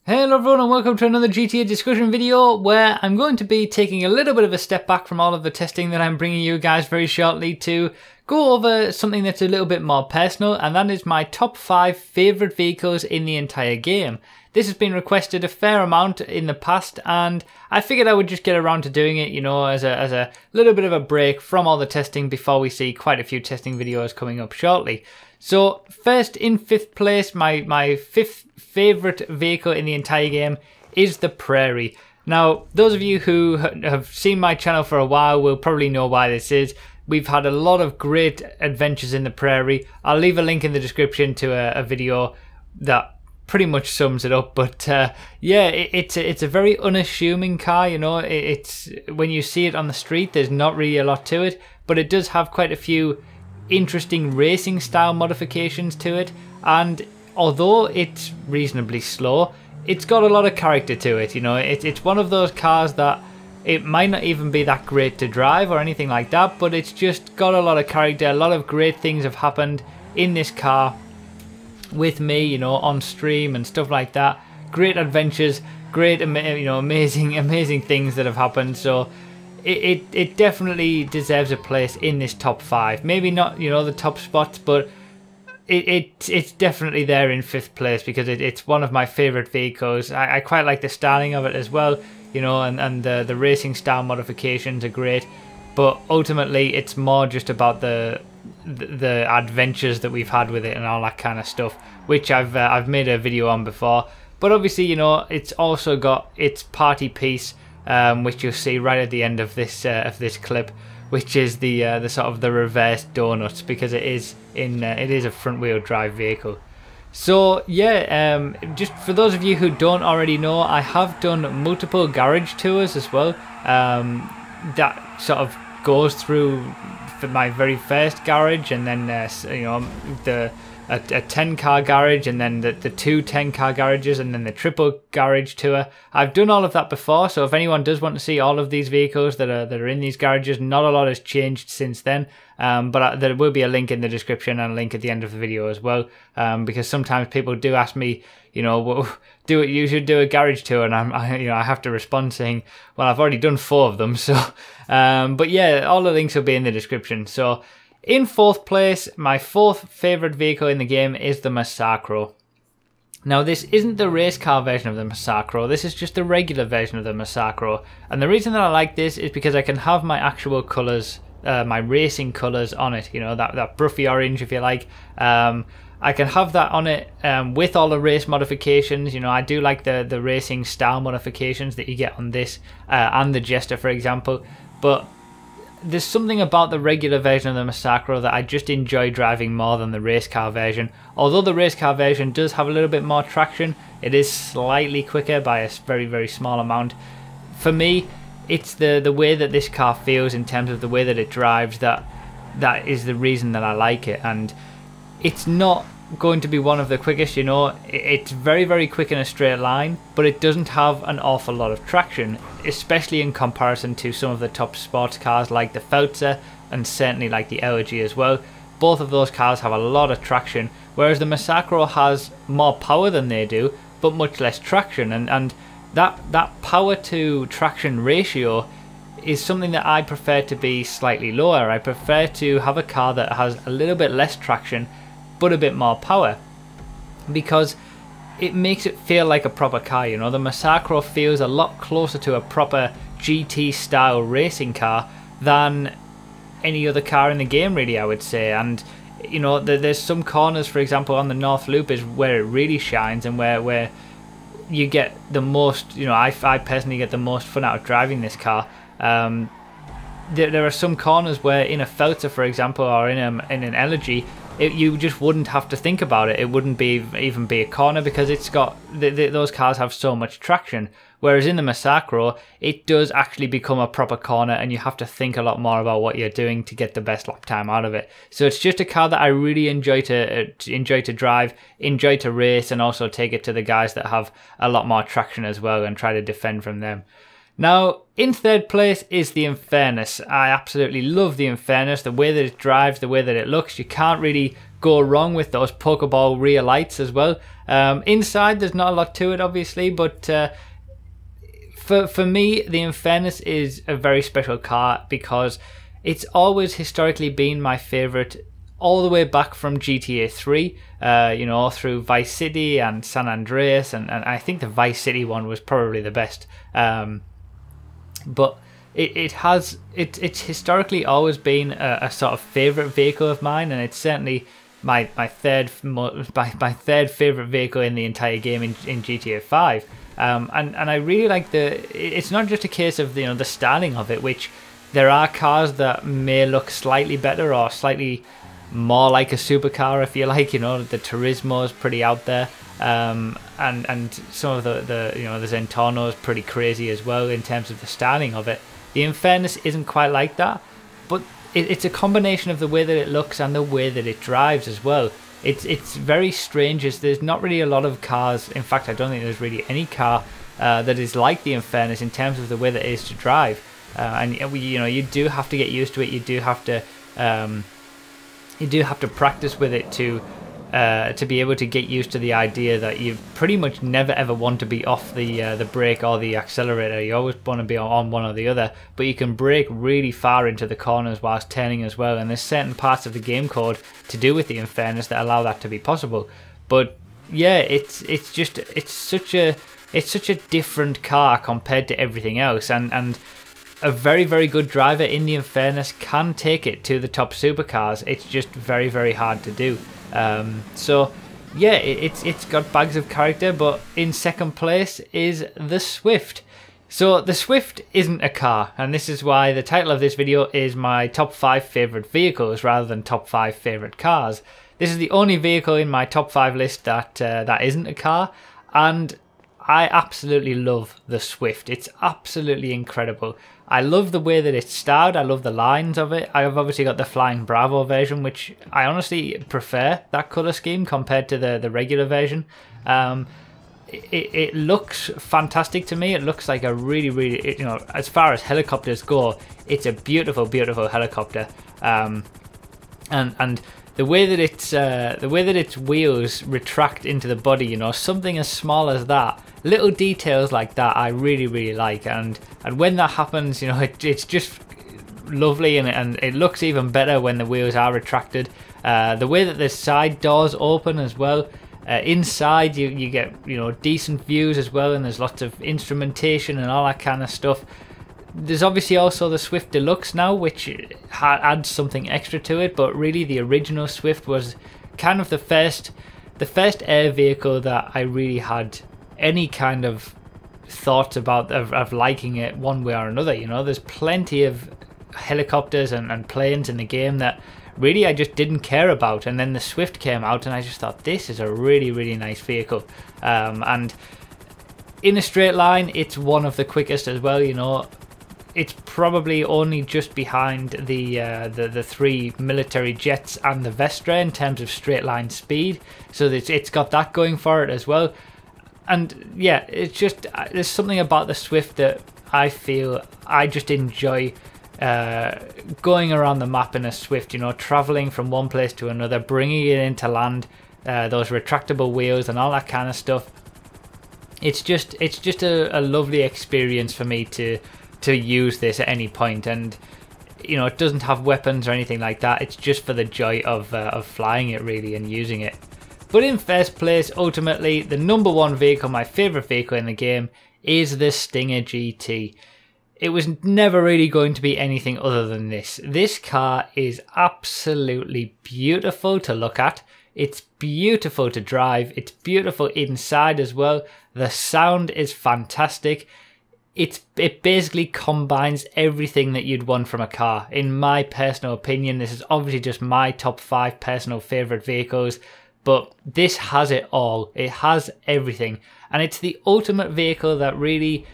Hello everyone and welcome to another GTA discussion video where I'm going to be taking a little bit of a step back from all of the testing that I'm bringing you guys very shortly to go over something that's a little bit more personal, and that is my top 5 favourite vehicles in the entire game. This has been requested a fair amount in the past and I figured I would just get around to doing it, you know, as a little bit of a break from all the testing before we see quite a few testing videos coming up shortly. So first, in 5th place, my 5th favourite vehicle in the entire game is the Prairie. Now, those of you who have seen my channel for a while will probably know why this is. We've had a lot of great adventures in the Prairie. I'll leave a link in the description to a video that pretty much sums it up, but yeah, it's a very unassuming car, you know. It's when you see it on the street, there's not really a lot to it, but it does have quite a few interesting racing style modifications to it, and although it's reasonably slow, it's got a lot of character to it, you know. It's one of those cars that it might not even be that great to drive or anything like that, but it's just got a lot of character. A lot of great things have happened in this car with me, you know, on stream and stuff like that. Great adventures, great, you know, amazing things that have happened. So it definitely deserves a place in this top 5. Maybe not, you know, the top spots, but it's definitely there in 5th place because it's one of my favourite vehicles. I quite like the styling of it as well, you know, and the racing style modifications are great. But ultimately, it's more just about the adventures that we've had with it and all that kind of stuff, which I've made a video on before. But obviously, you know, it's also got its party piece, which you'll see right at the end of this clip, which is the sort of the reverse donuts, because it is a front wheel drive vehicle. So yeah, just for those of you who don't already know, I have done multiple garage tours as well. That sort of goes through my very first garage, and then you know, a 10-car garage, and then the 2 10-car garages, and then the triple garage tour. I've done all of that before, so if anyone does want to see all of these vehicles that are in these garages, not a lot has changed since then. But there will be a link in the description and a link at the end of the video as well, because sometimes people do ask me, you know, well, you should do a garage tour, and I have to respond saying, well, I've already done 4 of them. So, but yeah, all the links will be in the description. So, in 4th place, my 4th favourite vehicle in the game is the Massacro. Now, this isn't the race car version of the Massacro, this is just the regular version of the Massacro. And the reason that I like this is because I can have my actual colours, my racing colours on it, you know, that bruffy orange, if you like. I can have that on it with all the race modifications. You know, I do like the racing style modifications that you get on this and the Jester, for example. But there's something about the regular version of the Massacro that I just enjoy driving more than the race car version. Although the race car version does have a little bit more traction, it is slightly quicker by a very small amount. For me, it's the way that this car feels in terms of the way that it drives that is the reason that I like it. And it's not going to be one of the quickest, you know. It's very quick in a straight line, but it doesn't have an awful lot of traction, especially in comparison to some of the top sports cars like the Feltzer and certainly like the Elegy as well. Both of those cars have a lot of traction, whereas the Massacro has more power than they do, but much less traction, and that power to traction ratio is something that I prefer to be slightly lower. I prefer to have a car that has a little bit less traction but a bit more power, because it makes it feel like a proper car, you know. The Massacro feels a lot closer to a proper GT style racing car than any other car in the game, really, I would say. And you know, there's some corners, for example, on the North Loop is where it really shines, and where you get the most, you know, I personally get the most fun out of driving this car. There are some corners where in a Feltzer, for example, or in an Elegy, you just wouldn't have to think about it. It wouldn't even be a corner, because it's got those cars have so much traction. Whereas in the Massacro, it does actually become a proper corner, and you have to think a lot more about what you're doing to get the best lap time out of it. So it's just a car that I really enjoy to drive, enjoy to race, and also take it to the guys that have a lot more traction as well and try to defend from them. Now, in 3rd place is the Infernus. I absolutely love the Infernus, the way that it drives, the way that it looks. You can't really go wrong with those Pokeball rear lights as well. Inside, there's not a lot to it, obviously, but for me, the Infernus is a very special car because it's always historically been my favourite, all the way back from GTA 3, you know, through Vice City and San Andreas, and I think the Vice City one was probably the best. But it's historically always been a sort of favourite vehicle of mine, and it's certainly my third favourite vehicle in the entire game in GTA 5. And I really like it's not just a case of, you know, the styling of it, which there are cars that may look slightly better or slightly more like a supercar, if you like. You know, the Turismo is pretty out there, and some of the you know, the Zentorno is pretty crazy as well in terms of the styling of it. The Infernus isn't quite like that, but it's a combination of the way that it looks and the way that it drives as well. It's very strange. There's not really a lot of cars. In fact, I don't think there's really any car that is like the Infernus in terms of the way that it is to drive. And you know, you do have to get used to it. You do have to practice with it to be able to get used to the idea that you pretty much never ever want to be off the brake or the accelerator. You always want to be on one or the other, but you can brake really far into the corners whilst turning as well, and there's certain parts of the game code to do with the Infernus that allow that to be possible. But yeah, it's such a different car compared to everything else, and a very, very good driver in the Infernus can take it to the top supercars. It's just very, very hard to do. So yeah, it's got bags of character, but in second place is the Swift. So the Swift isn't a car, and this is why the title of this video is my top 5 favourite vehicles rather than top 5 favourite cars. This is the only vehicle in my top 5 list that isn't a car, and I absolutely love the Swift. It's absolutely incredible. I love the way that it's styled. I love the lines of it. I've obviously got the Flying Bravo version, which I honestly prefer that colour scheme compared to the regular version. It looks fantastic to me. It looks like a really, you know, as far as helicopters go, it's a beautiful, beautiful helicopter. And the way that its wheels retract into the body, you know, something as small as that, little details like that, I really, really like. And when that happens, you know, it's just lovely, and it looks even better when the wheels are retracted. The way that the side doors open as well. Inside you get, you know, decent views as well, and there's lots of instrumentation and all that kind of stuff. There's obviously also the Swift Deluxe now, which adds something extra to it, but really the original Swift was kind of the first air vehicle that I really had any kind of thoughts about of liking it one way or another. You know, there's plenty of helicopters and planes in the game that really I just didn't care about, and then the Swift came out and I just thought, this is a really, really nice vehicle. And in a straight line, it's one of the quickest as well. You know, it's probably only just behind the 3 military jets and the Vestra in terms of straight line speed, so it's got that going for it as well. And yeah, it's just, there's something about the Swift that I feel I just enjoy. Going around the map in a Swift, you know, traveling from one place to another, bringing it into land, those retractable wheels and all that kind of stuff. It's just a lovely experience for me to use this at any point. And you know, it doesn't have weapons or anything like that. It's just for the joy of flying it really and using it. But in first place, ultimately, the number 1 vehicle, my favourite vehicle in the game, is the Stinger GT. It was never really going to be anything other than this. This car is absolutely beautiful to look at. It's beautiful to drive. It's beautiful inside as well. The sound is fantastic. It basically combines everything that you'd want from a car. In my personal opinion, this is obviously just my top 5 personal favourite vehicles, but this has it all. It has everything, and it's the ultimate vehicle that really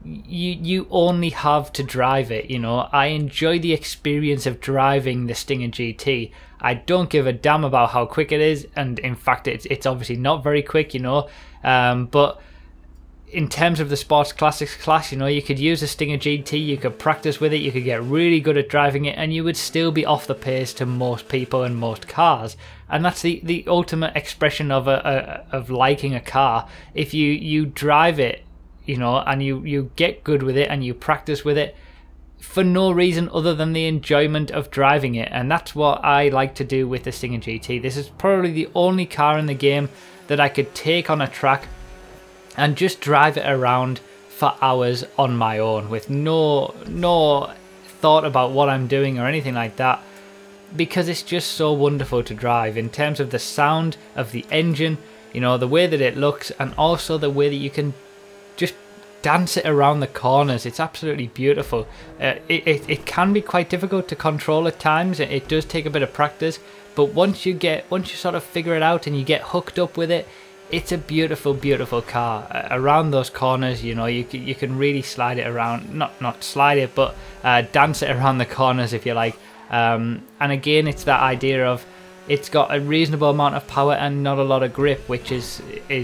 you only have to drive it. You know, I enjoy the experience of driving the Stinger GT. I don't give a damn about how quick it is, and in fact it's obviously not very quick, you know, but in terms of the Sports Classics class, you know, you could use a Stinger GT, you could practice with it, you could get really good at driving it, and you would still be off the pace to most people and most cars. And that's the ultimate expression of of liking a car. If you drive it, you know, and you get good with it and you practice with it for no reason other than the enjoyment of driving it. And that's what I like to do with the Stinger GT. This is probably the only car in the game that I could take on a track and just drive it around for hours on my own with no thought about what I'm doing or anything like that, because it's just so wonderful to drive in terms of the sound of the engine, you know, the way that it looks, and also the way that you can just dance it around the corners. It's absolutely beautiful. It can be quite difficult to control at times. It does take a bit of practice, but once you sort of figure it out and you get hooked up with it, it's a beautiful, beautiful car. Around those corners, you know, you can really slide it around, not slide it, but dance it around the corners if you like. And again, it's that idea of it's got a reasonable amount of power and not a lot of grip, which is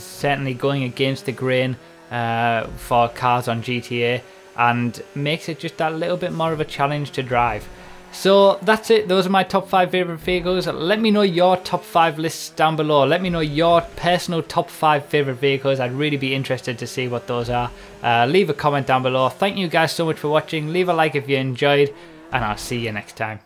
certainly going against the grain for cars on GTA, and makes it just that little bit more of a challenge to drive. So that's it. Those are my top 5 favourite vehicles. Let me know your top 5 lists down below. Let me know your personal top 5 favourite vehicles. I'd really be interested to see what those are. Leave a comment down below. Thank you guys so much for watching. Leave a like if you enjoyed, and I'll see you next time.